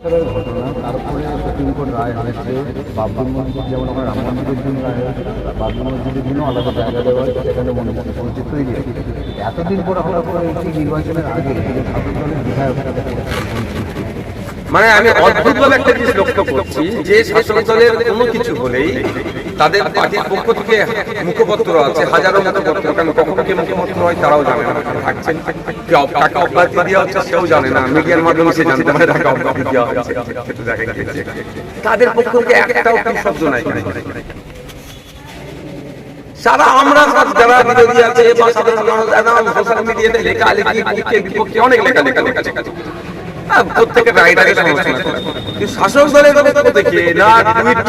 ঘটনা, তারপরে supreme court রায় হয়েছে বাবরি মসজিদ, যেমন আমরা রাম মন্দিরের জন্য রায় হয়েছে, বাবরি মসজিদের জন্য আলাদা জায়গা দেওয়া হয়েছে, সেখানে মসজিদ তৈরি হয়েছে। এতদিন পর হওয়ার পরে এই নির্বাচনের আগে শাসক দলের বিধায়ক মানে আমি অদ্ভুতভাবে একটা জিনিস লক্ষ্য করছি যে শাসক দলের কোনো কিছু হলেই তাদের পার্টির পক্ষ থেকে মুখপত্র আছে, হাজারো মুখপত্র, কারণ কখন কে মুখপত্র হয় তারাও জানে না, থাকছেন টাকা অব্যাহতি দেওয়া হচ্ছে সেও জানে না, মিডিয়ার মাধ্যমে সে জানতে পারে টাকা অব্যাহতি দেওয়া হচ্ছে, তাদের পক্ষ থেকে একটাও কি শব্দ নাই। সারা আমরা যারা বিরোধী আছে বা সাধারণ মানুষ সোশ্যাল মিডিয়াতে লেখালেখি পক্ষে বিপক্ষে অনেক লেখালেখি প্রত্যেকের রাইটারের সমস্যা, কিন্তু শাসক দলের পক্ষ থেকে না টুইট,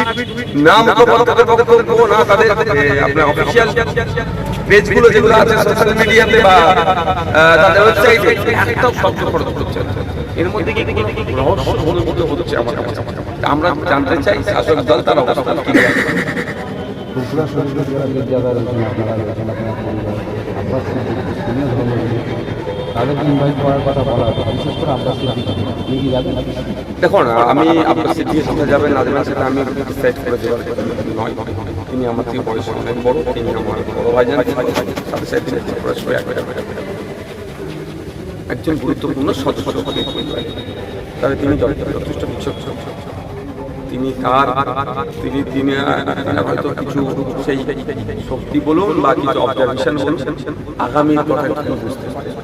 না মুখপাত্রের বক্তব্য, না তাদের আপনার অফিসিয়াল পেজগুলো যেগুলো আছে সোশ্যাল মিডিয়াতে বা তাদের ওয়েবসাইটে একটা শব্দ প্রয়োগ করছে। এর মধ্যে কি রহস্য অনুভূত হচ্ছে আমার কাছে। আমরা জানতে চাই শাসক দল তার অবস্থান কি আছে। ফুলপুরা শরীফের যারা মির্জাদা রয়েছেন, আপনারা রয়েছেন, আপনার পরিবার, আব্বাস সিদ্দিক, তিনিও ধর্মজীবী, তাদেরকে ইনভাইট করার কথা বলা হতো, বিশেষ করে আব্বাস সিদ্দিক, আপনি কি যাবেন? দেখুন, আমি আব্বাস সিদ্দিকের সাথে যাবেন না যাবেন সেটা আমি ডিসাইড করে দেওয়ার নয়। তিনি আমার থেকে বয়স অনেক বড়, তিনি আমার বড় ভাইজান, সাথে সাথে একজন গুরুত্বপূর্ণ সদস্য, তবে তিনি যথেষ্ট বিচক্ষণ। তিনি তার তিনি হয়তো কিছু সেই শক্তি বলুন বা কিছু অবজারভেশন বলুন আগামীর কথা বুঝতে পারেন।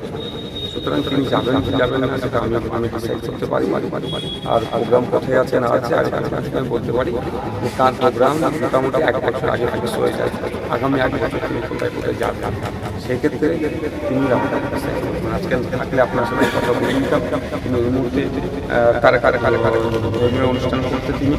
সুতরাং তিনি যাবেন কি যাবেন না সেটা আমি ডিসাইড করতে পারি। আর প্রোগ্রাম কোথায় আছে না আছে আমি বলতে পারি যে তার প্রোগ্রাম মোটামুটি 1 বছর আগে ফিক্স হয়ে যায়। আগামী 1 বছর তিনি কোথায় কোথায় যাবেন, সেক্ষেত্রে তিনি ডিসাইড করবেন। আজকাল থাকলে আপনার সাথে কথা বলে নিতাম, কিন্তু এই মুহূর্তে কারে ধর্মীয় অনুষ্ঠান করতে তিনি